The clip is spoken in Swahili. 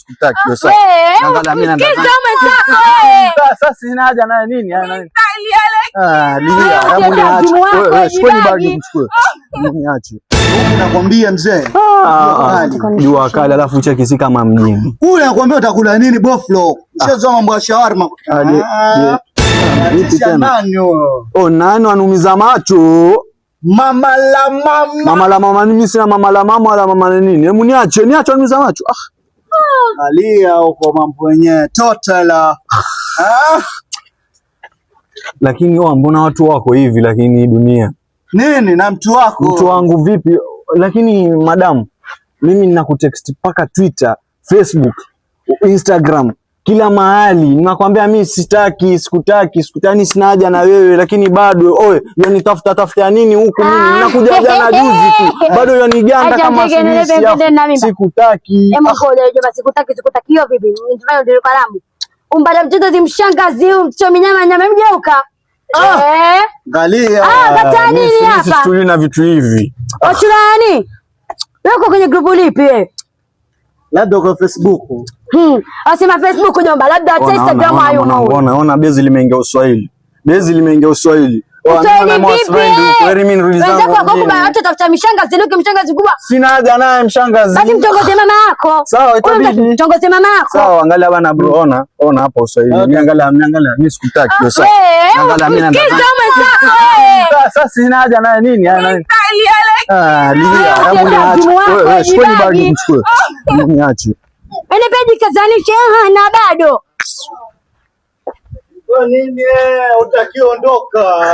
sikutaki hiyo sawa. Angalia mimi naenda. Sasa sina haja naye nini? Lia, hebu niache. Wewe shikoni bagi mchukue. Niache. Nakwambia mzee. Jua kali alafu cheki si kama mjini. Ule anakuambia utakula nini boflo? Ushazoea mambo ya shawarma. Vipi tena? Oh, nani anumiza macho? Mama la mama mimi sina mama la mama wala mama nini. Hebu niache anumiza macho. Alia huko mambo yenyewe total. Lakini mbona watu wako hivi lakini dunia? Nini na mtu wako? Mtu wangu vipi? Lakini madam, mimi ninakutext paka Twitter, Facebook, Instagram, kila mahali. Ninakwambia mimi sikutaki, sina haja na wewe, lakini bado yani tafuta nini huku mimi? Ninakuja jana juzi tu. Bado yaniganda kama sikutaki. Sikutaki hiyo vipi? Ndio ndio kalamu. Umbada mtoto zimshangazi mchomi nyama mgeuka. Angalia. Kata nini hapa? Sisi tuli na vitu hivi. Ochula nani? Wewe kwenye grupu lipi? Labda kwa Facebook. Asema Facebook jomba, labda hata Instagram hayo. Ona bezi limeingia Uswahili. Hata tafuta mishangazi leo mshangazi kubwa. Sina haja naye mshangazi. Basi mtongoze mama yako. Sawa, itabidi. Mtongoze mama yako. Sawa, angalia bana bro, ona hapo Uswahili. Angalia, mimi sikutaki hiyo sawa. Angalia mimi naenda. Sasa sina haja naye nini? Lia, hebu niache. Wewe shikoni bagi mchukue. Niache. Peji kazanisha na bado. Nini utakiondoka?